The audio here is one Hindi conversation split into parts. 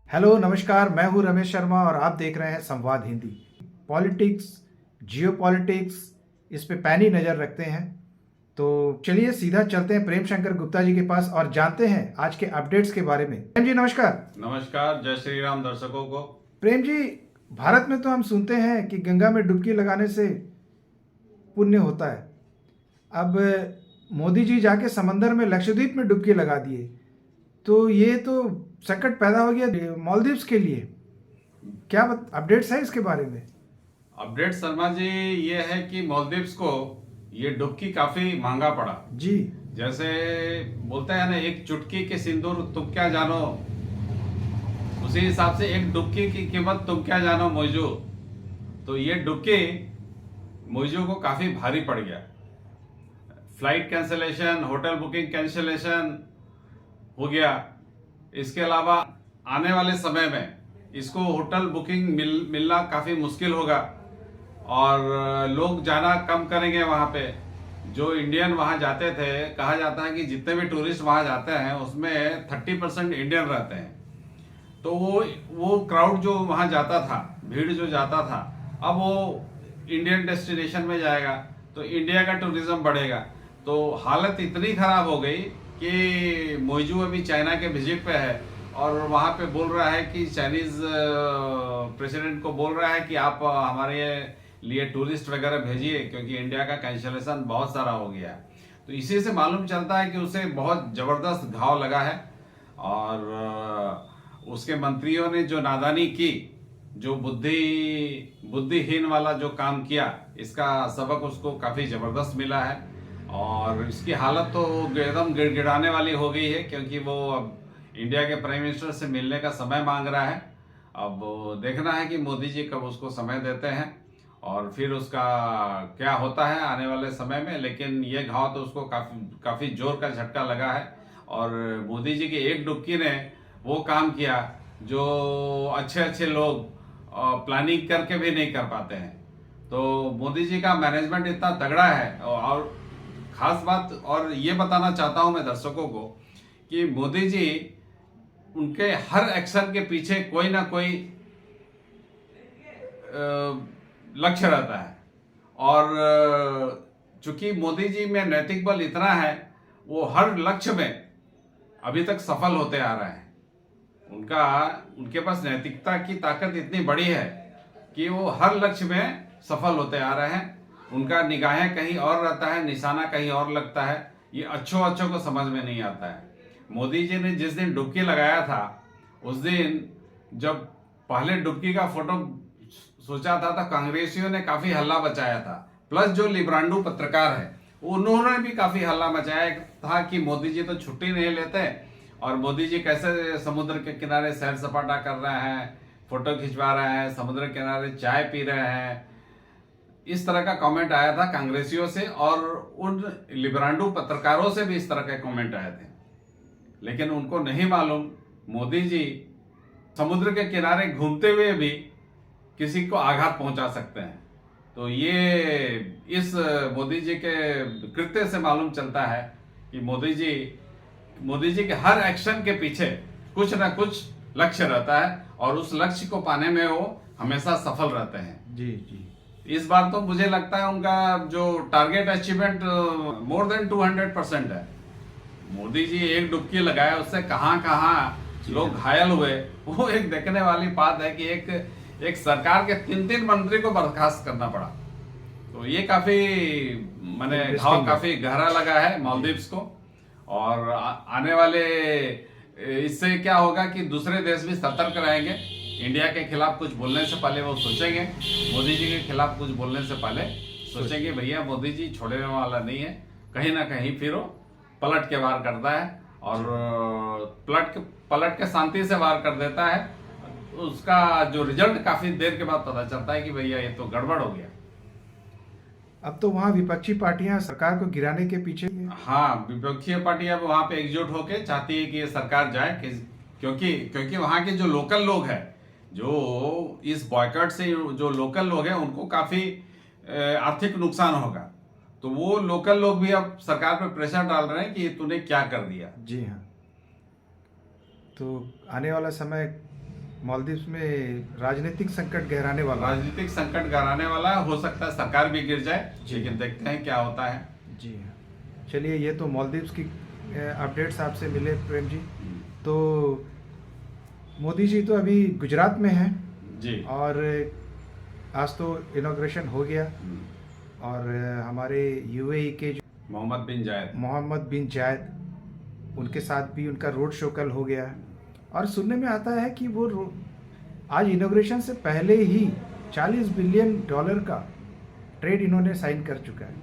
हेलो नमस्कार, मैं हूं रमेश शर्मा और आप देख रहे हैं संवाद हिंदी। पॉलिटिक्स, जियोपॉलिटिक्स, इस पे पैनी नज़र रखते हैं। तो चलिए सीधा चलते हैं प्रेम शंकर गुप्ता जी के पास और जानते हैं आज के अपडेट्स के बारे में। प्रेम जी नमस्कार। नमस्कार, जय श्री राम दर्शकों को। प्रेम जी, भारत में तो हम सुनते हैं कि गंगा में डुबकी लगाने से पुण्य होता है। अब मोदी जी जाके समंदर में लक्षद्वीप में डुबकी लगा दिए, तो ये तो संकट पैदा हो गया मालदीव्स के लिए। क्या अपडेट्स है इसके बारे में? अपडेट शर्मा जी, ये है कि मालदीव्स को ये डुबकी काफी महंगा पड़ा। जी। जैसे बोलते हैं ना, एक चुटकी के सिंदूर तुम क्या जानो, उसी हिसाब से एक डुबकी की कीमत तुम क्या जानो मोइजू। तो ये डुबकी मोइजू को काफी भारी पड़ गया। Flight cancellation, hotel booking cancellation हो गया। इसके अलावा आने वाले समय में इसको होटल बुकिंग मिलना काफ़ी मुश्किल होगा और लोग जाना कम करेंगे वहाँ पे। जो इंडियन वहाँ जाते थे, कहा जाता है कि जितने भी टूरिस्ट वहाँ जाते हैं उसमें 30% इंडियन रहते हैं। तो वो क्राउड जो वहाँ जाता था, भीड़ जो जाता था, अब वो इंडियन डेस्टिनेशन में जाएगा तो इंडिया का टूरिज्म बढ़ेगा। तो हालत इतनी खराब हो गई कि मोइजू अभी चाइना के विजिट पे है और वहाँ पे बोल रहा है कि चाइनीज प्रेसिडेंट को बोल रहा है कि आप हमारे लिए टूरिस्ट वगैरह भेजिए, क्योंकि इंडिया का कैंसिलेशन बहुत सारा हो गया है। तो इसी से मालूम चलता है कि उसे बहुत जबरदस्त घाव लगा है और उसके मंत्रियों ने जो नादानी की, जो बुद्धिहीन वाला जो काम किया, इसका सबक उसको काफी जबरदस्त मिला है। और इसकी हालत तो एकदम गिड़गिड़ाने वाली हो गई है, क्योंकि वो अब इंडिया के प्राइम मिनिस्टर से मिलने का समय मांग रहा है। अब देखना है कि मोदी जी कब उसको समय देते हैं और फिर उसका क्या होता है आने वाले समय में। लेकिन ये घाव तो उसको काफी जोर का झटका लगा है और मोदी जी की एक डुबकी ने वो काम किया जो अच्छे अच्छे लोग प्लानिंग करके भी नहीं कर पाते हैं। तो मोदी जी का मैनेजमेंट इतना तगड़ा है। और खास बात और ये बताना चाहता हूं मैं दर्शकों को कि मोदी जी, उनके हर एक्शन के पीछे कोई ना कोई लक्ष्य रहता है। और चूंकि मोदी जी में नैतिक बल इतना है, वो हर लक्ष्य में अभी तक सफल होते आ रहे हैं। उनके पास नैतिकता की ताकत इतनी बड़ी है कि वो हर लक्ष्य में सफल होते आ रहे हैं। उनका निगाहें कहीं और रहता है, निशाना कहीं और लगता है। ये अच्छों को समझ में नहीं आता है। मोदी जी ने जिस दिन डुबकी लगाया था, उस दिन जब पहले डुबकी का फोटो सोचा था तो कांग्रेसियों ने काफी हल्ला मचाया था। प्लस जो लिब्रांडू पत्रकार है, उन्होंने भी काफी हल्ला मचाया था कि मोदी जी तो छुट्टी नहीं लेते और मोदी जी कैसे समुद्र के किनारे सैर सपाटा कर रहे हैं, फोटो खिंचवा रहे हैं, समुद्र के किनारे चाय पी रहे हैं। इस तरह का कमेंट आया था कांग्रेसियों से और उन लिब्रांडू पत्रकारों से भी इस तरह के कमेंट आए थे। लेकिन उनको नहीं मालूम मोदी जी समुद्र के किनारे घूमते हुए भी किसी को आघात पहुंचा सकते हैं। तो ये इस मोदी जी के कृत्य से मालूम चलता है कि मोदी जी के हर एक्शन के पीछे कुछ ना कुछ लक्ष्य रहता है और उस लक्ष्य को पाने में वो हमेशा सफल रहते हैं। जी जी। इस बार तो मुझे लगता है उनका जो टारगेट अचीवमेंट मोर देन 200% है। मोदी जी एक डुबकी लगाया, उससे कहां कहां लोग घायल हुए, वो एक देखने वाली बात है कि एक सरकार के 3 मंत्री को बर्खास्त करना पड़ा। तो ये काफी मैंने घाव काफी गहरा लगा है मालदीव्स को। और आने वाले इससे क्या होगा कि दूसरे देश भी सतर्क रहेंगे। इंडिया के खिलाफ कुछ बोलने से पहले वो सोचेंगे, मोदी जी के खिलाफ कुछ बोलने से पहले सोचेंगे भैया मोदी जी छोड़ने वाला नहीं है। कहीं ना कहीं फिर वो पलट के वार करता है और पलट के शांति से वार कर देता है। उसका जो रिजल्ट काफी देर के बाद पता चलता है कि भैया ये तो गड़बड़ हो गया। अब तो वहाँ विपक्षी पार्टियां सरकार को गिराने के पीछे ही हैं। हाँ, विपक्षी पार्टी अब वहां पे एकजुट होके चाहती है कि ये सरकार जाए, क्योंकि वहां के जो लोकल लोग हैं, जो इस बॉयकॉट से जो लोकल लोग हैं, उनको काफी आर्थिक नुकसान होगा। तो वो लोकल लोग भी अब सरकार पर प्रेशर डाल रहे हैं कि तूने क्या कर दिया। जी हाँ। तो आने वाला समय मालदीव्स में राजनीतिक संकट गहराने वाला है। राजनीतिक संकट गहराने वाला है, हो सकता है सरकार भी गिर जाए, जी। लेकिन देखते हैं क्या होता है। जी हाँ, चलिए ये तो मालदीव्स की अपडेट्स आपसे मिले प्रेम जी। तो मोदी जी तो अभी गुजरात में हैं जी। और आज तो इनॉग्रेशन हो गया और हमारे यूएई के जो मोहम्मद बिन जायद उनके साथ भी उनका रोड शो कल हो गया है और सुनने में आता है कि वो आज इनॉग्रेशन से पहले ही $40 बिलियन का ट्रेड इन्होंने साइन कर चुका है।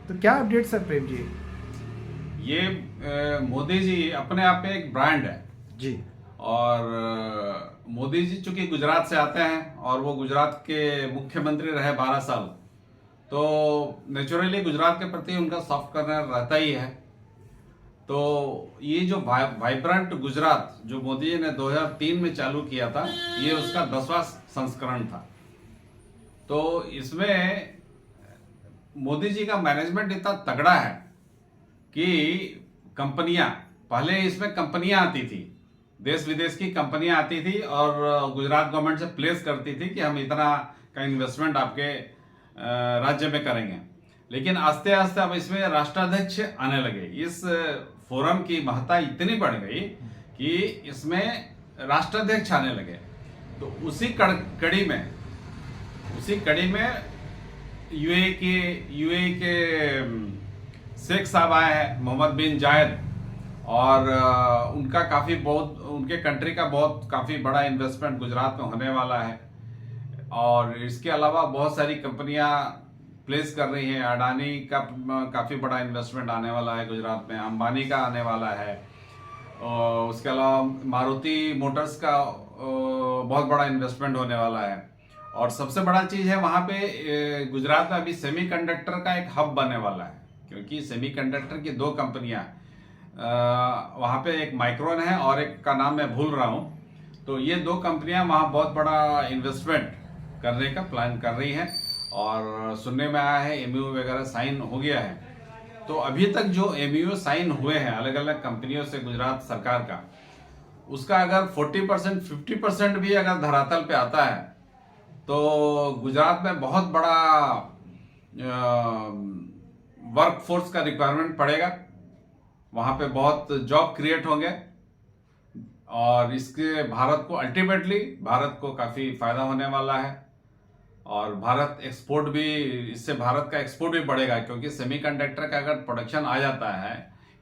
तो क्या अपडेट्स है प्रेम जी? ये मोदी जी अपने आप में एक ब्रांड है जी। और मोदी जी चूंकि गुजरात से आते हैं और वो गुजरात के मुख्यमंत्री रहे 12 साल, तो नेचुरली गुजरात के प्रति उनका सॉफ्ट कॉर्नर रहता ही है। तो ये जो वाइब्रेंट गुजरात जो मोदी जी ने 2003 में चालू किया था, ये उसका 10वां संस्करण था। तो इसमें मोदी जी का मैनेजमेंट इतना तगड़ा है कि कंपनियां, पहले इसमें कंपनियां आती थी, देश विदेश की कंपनियां आती थी और गुजरात गवर्नमेंट से प्लेस करती थी कि हम इतना का इन्वेस्टमेंट आपके राज्य में करेंगे। लेकिन आस्ते आस्ते अब इसमें राष्ट्राध्यक्ष आने लगे। इस फोरम की महत्ता इतनी बढ़ गई कि इसमें राष्ट्राध्यक्ष आने लगे। तो उसी कड़ी में यूएई के शेख साहब आए हैं, मोहम्मद बिन जायद, और उनका उनके कंट्री का काफी बड़ा इन्वेस्टमेंट गुजरात में होने वाला है। और इसके अलावा बहुत सारी कंपनियां प्लेस कर रही हैं। अडानी का काफी बड़ा इन्वेस्टमेंट आने वाला है गुजरात में, अंबानी का आने वाला है, और उसके अलावा मारुति मोटर्स का बहुत बड़ा इन्वेस्टमेंट होने वाला है। और सबसे बड़ा चीज है वहां पे गुजरात में अभी सेमीकंडक्टर का एक हब बनने वाला है, क्योंकि सेमीकंडक्टर की 2 कंपनियां वहां पे, एक माइक्रोन है और एक का नाम मैं भूल रहा हूं। तो ये 2 कंपनियां वहां बहुत बड़ा इन्वेस्टमेंट करने का प्लान कर रही हैं और सुनने में आया है एमयू वगैरह साइन हो गया है। तो अभी तक जो एमयू साइन हुए हैं अलग अलग कंपनियों से गुजरात सरकार का, उसका अगर 40% 50% भी अगर धरातल पे आता है तो गुजरात में बहुत बड़ा वर्क फोर्स का रिक्वायरमेंट पड़ेगा, वहां पे बहुत जॉब क्रिएट होंगे और इसके भारत को काफी फायदा होने वाला है। और इससे भारत का एक्सपोर्ट भी बढ़ेगा, क्योंकि सेमीकंडक्टर का अगर प्रोडक्शन आ जाता है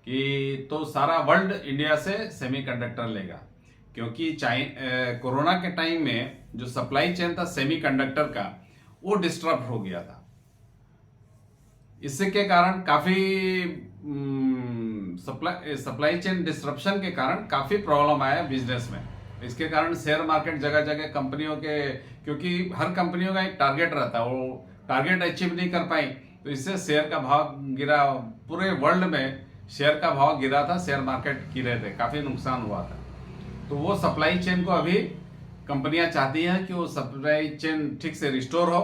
कि तो सारा वर्ल्ड इंडिया से सेमीकंडक्टर लेगा। क्योंकि कोरोना के टाइम में जो सप्लाई चेन था सेमीकंडक्टर का, वो डिस्टर्ब हो गया था। इससे के कारण काफी सप्लाई चेन डिस्ट्रप्शन के कारण काफी प्रॉब्लम आया बिजनेस में। इसके कारण शेयर मार्केट जगह जगह कंपनियों के, क्योंकि हर कंपनियों का एक टारगेट रहता है, वो टारगेट अचीव नहीं कर पाई, तो इससे शेयर का भाव गिरा। पूरे वर्ल्ड में शेयर का भाव गिरा था, शेयर मार्केट गिरे थे, काफी नुकसान हुआ था। तो वो सप्लाई चेन को अभी कंपनियां चाहती हैं कि वो सप्लाई चेन ठीक से रिस्टोर हो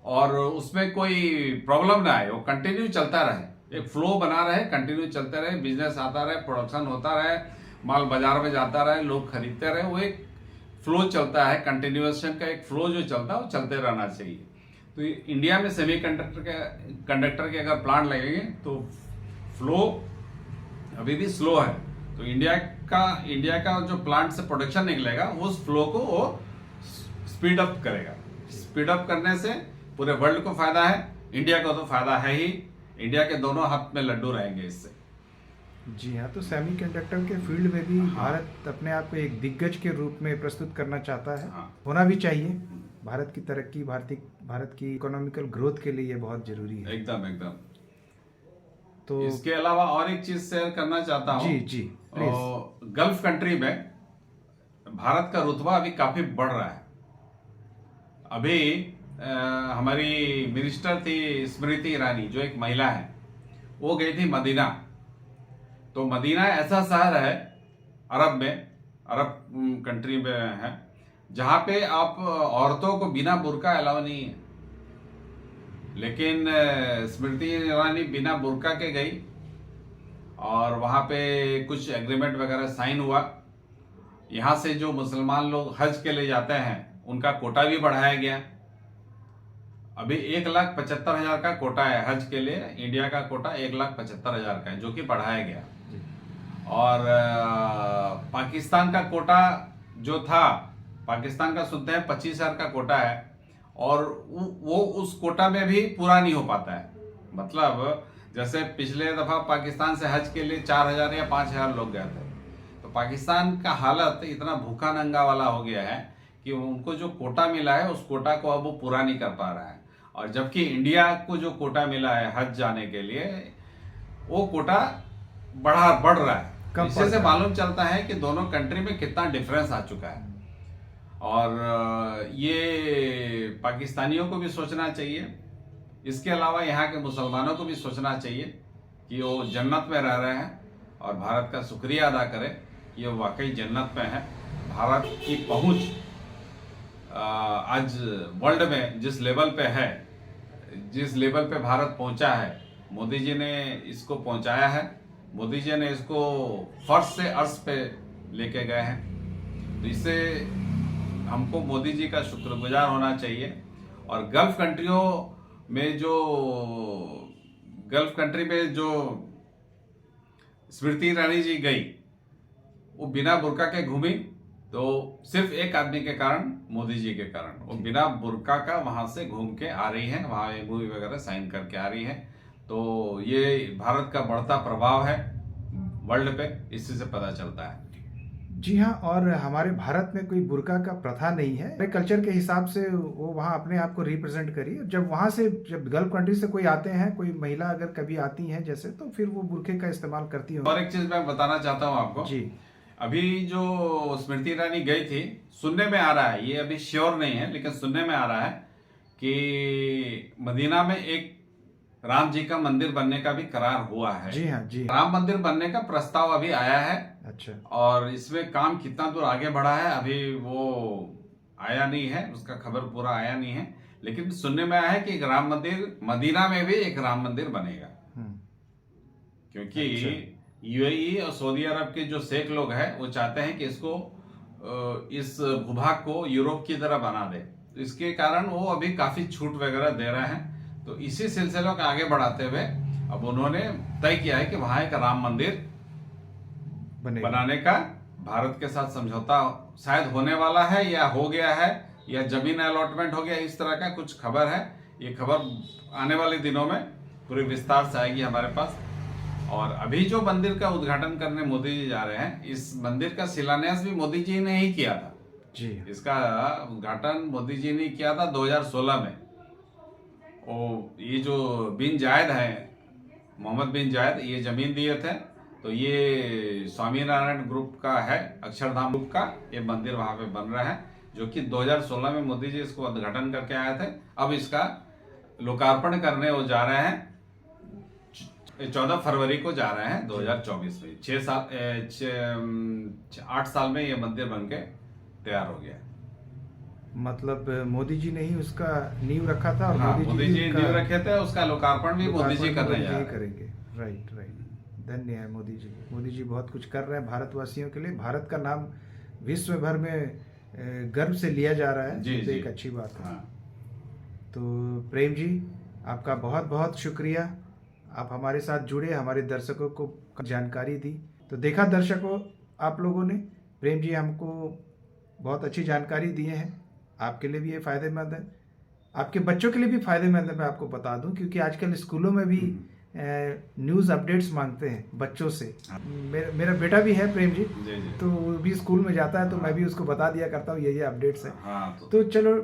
और उसमें कोई प्रॉब्लम ना आए, वो कंटिन्यू चलता रहे, एक फ्लो बना रहे, कंटिन्यू चलते रहे, बिजनेस आता रहे, प्रोडक्शन होता रहे, माल बाजार में जाता रहे, लोग खरीदते रहे, वो एक फ्लो चलता है, कंटिन्यूएशन का एक फ्लो जो चलता है वो चलते रहना चाहिए। तो इंडिया में कंडक्टर के अगर प्लांट लगेंगे तो फ्लो अभी भी स्लो है, तो इंडिया का जो प्लांट से प्रोडक्शन निकलेगा उस फ्लो को वो स्पीड अप करेगा। स्पीड अप करने से पूरे वर्ल्ड को फायदा है, इंडिया को तो फायदा है ही, इंडिया के दोनों हाथ में लड्डू रहेंगे इससे। जी हाँ, तो सेमीकंडक्टर के फील्ड में भी भारत अपने आप को एक दिग्गज के रूप में प्रस्तुत करना चाहता है। होना भी चाहिए। भारत की तरक्की, भारत की इकोनॉमिकल ग्रोथ के लिए ये बहुत जरूरी है। एकदम। तो इसके अलावा और एक चीज शेयर करना चाहता हूँ। जी गल्फ कंट्री में भारत का रुतबा अभी काफी बढ़ रहा है। अभी हमारी मिनिस्टर थी स्मृति ईरानी, जो एक महिला है, वो गई थी मदीना। तो मदीना ऐसा शहर है अरब कंट्री में है, जहां पे आप औरतों को बिना बुर्का अलाउ नहीं है। लेकिन स्मृति ईरानी बिना बुर्का के गई और वहां पे कुछ एग्रीमेंट वगैरह साइन हुआ यहाँ से जो मुसलमान लोग हज के लिए जाते हैं उनका कोटा भी बढ़ाया गया। अभी 1,75,000 का कोटा है हज के लिए, इंडिया का कोटा 1,75,000 का है, जो कि बढ़ाया गया। और पाकिस्तान का कोटा जो था, पाकिस्तान का सुनते हैं 25,000 का कोटा है, और वो उस कोटा में भी पूरा नहीं हो पाता है। मतलब जैसे पिछले दफा पाकिस्तान से हज के लिए 4,000 या 5,000 लोग गए थे, तो पाकिस्तान का हालत इतना भूखा नंगा वाला हो गया है कि उनको जो कोटा मिला है उस कोटा को अब वो पूरा नहीं कर पा रहा है। और जबकि इंडिया को जो कोटा मिला है हज जाने के लिए, वो कोटा बढ़ रहा है। इससे से मालूम चलता है कि दोनों कंट्री में कितना डिफरेंस आ चुका है। और ये पाकिस्तानियों को भी सोचना चाहिए, इसके अलावा यहाँ के मुसलमानों को भी सोचना चाहिए कि वो जन्नत में रह रहे हैं और भारत का शुक्रिया अदा करें कि वो वाकई जन्नत में है। भारत की पहुंच आज वर्ल्ड में जिस लेवल पे है, जिस लेवल पे भारत पहुंचा है, मोदी जी ने इसको पहुंचाया है। मोदी जी ने इसको फर्श से अर्श पे लेके गए हैं। तो इससे हमको मोदी जी का शुक्रगुजार होना चाहिए। और गल्फ कंट्री में जो स्मृति ईरानी जी गई, वो बिना बुर्का के घूमी, तो सिर्फ एक आदमी के कारण, मोदी जी के कारण। वो बिना बुर्का का वहां से घूम के आ रही है, वहां मूवी वगैरह साइन करके आ रही है। तो ये भारत का बढ़ता प्रभाव है वर्ल्ड पे, इसी से पता चलता है। जी हाँ, और हमारे भारत में कोई बुर्का का प्रथा नहीं है। अपने कल्चर के हिसाब से वो वहाँ अपने आप को रिप्रेजेंट करी। जब वहाँ से, जब गल्फ कंट्री से कोई आते हैं, कोई महिला अगर कभी आती हैं जैसे, तो फिर वो बुर्के का इस्तेमाल करती हैं। और एक चीज मैं बताना चाहता हूँ आपको जी। अभी जो स्मृति ईरानी गई थी, सुनने में आ रहा है, ये अभी श्योर नहीं है लेकिन सुनने में आ रहा है कि मदीना में एक राम जी का मंदिर बनने का भी करार हुआ है। जी हाँ, जी। राम मंदिर बनने का प्रस्ताव अभी आया है। अच्छा। और इसमें काम कितना दूर आगे बढ़ा है अभी वो आया नहीं है, उसका खबर पूरा आया नहीं है, लेकिन सुनने में आया है कि एक राम मंदिर, मदीना में भी एक राम मंदिर बनेगा। क्योंकि यूएई और सऊदी अरब के जो शेख लोग हैं वो चाहते हैं कि इसको, इस भूभाग को यूरोप की तरह बना दे। तो इसके कारण वो अभी काफी छूट वगैरह दे रहे हैं। तो इसी सिलसिले को आगे बढ़ाते हुए अब उन्होंने तय किया है कि वहां एक राम मंदिर बनाने का भारत के साथ समझौता शायद होने वाला है, या हो गया है, या जमीन अलॉटमेंट हो गया, इस तरह का कुछ खबर है। ये खबर आने वाले दिनों में पूरे विस्तार से आएगी हमारे पास। और अभी जो मंदिर का उद्घाटन करने मोदी जी जा रहे हैं, इस मंदिर का शिलान्यास भी मोदी जी ने ही किया था। जी। इसका उद्घाटन मोदी जी ने किया था 2016 में। ये जो बिन जायद है, मोहम्मद बिन जायद, ये जमीन दिए थे। तो ये स्वामीनारायण ग्रुप का है, अक्षरधाम ग्रुप का ये मंदिर वहां पे बन रहा है, जो कि 2016 में मोदी जी इसको उद्घाटन करके आए थे। अब इसका लोकार्पण करने वो जा रहे हैं, 14 फरवरी को जा रहे हैं 2024 में। 8 साल में ये मंदिर बनके तैयार हो गया। मतलब मोदी जी ने ही उसका नींव रखा था, और मोदी जी नींव रखे थे, उसका लोकार्पण भी मोदी जी करेंगे। राइट। धन्य है मोदी जी। मोदी जी बहुत कुछ कर रहे हैं भारतवासियों के लिए। भारत का नाम विश्व भर में गर्व से लिया जा रहा है, तो एक अच्छी बात है। तो प्रेम जी, आपका बहुत बहुत शुक्रिया, आप हमारे साथ जुड़े, हमारे दर्शकों को जानकारी दी। तो देखा दर्शकों, आप लोगों ने, प्रेम जी हमको बहुत अच्छी जानकारी दिए हैं। आपके लिए भी ये फायदेमंद है, आपके बच्चों के लिए भी फायदेमंद है। मैं आपको बता दूं, क्योंकि आजकल स्कूलों में भी न्यूज़ अपडेट्स मांगते हैं बच्चों से। मेरा बेटा भी है प्रेम जी, तो वो भी स्कूल में जाता है, तो मैं भी उसको बता दिया करता हूँ ये अपडेट्स हैं। तो चलो,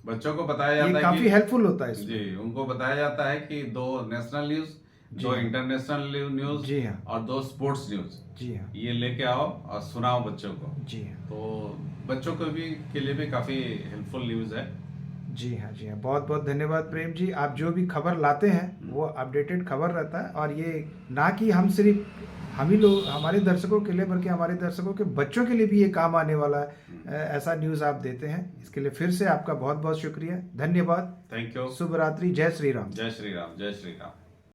बच्चों को बताया जाता है, काफी हेल्पफुल होता है जी। उनको बताया जाता है कि 2 नेशनल न्यूज, 2 इंटरनेशनल न्यूज, जी हाँ, और 2 स्पोर्ट्स न्यूज, जी हाँ, ये लेके आओ और सुनाओ बच्चों को। जी हाँ, तो बच्चों को भी के लिए भी काफी हेल्पफुल न्यूज है। जी हाँ, जी हाँ, बहुत बहुत धन्यवाद प्रेम जी। आप जो भी खबर लाते हैं वो अपडेटेड खबर रहता है, और ये ना कि हम सिर्फ हम ही लोग, हमारे दर्शकों के लिए, बल्कि हमारे दर्शकों के बच्चों के लिए भी ये काम आने वाला है। ऐसा न्यूज़ आप देते हैं, इसके लिए फिर से आपका बहुत बहुत शुक्रिया, धन्यवाद। Thank you. शुभ रात्रि। जय श्री राम। जय श्री राम। जय श्री राम।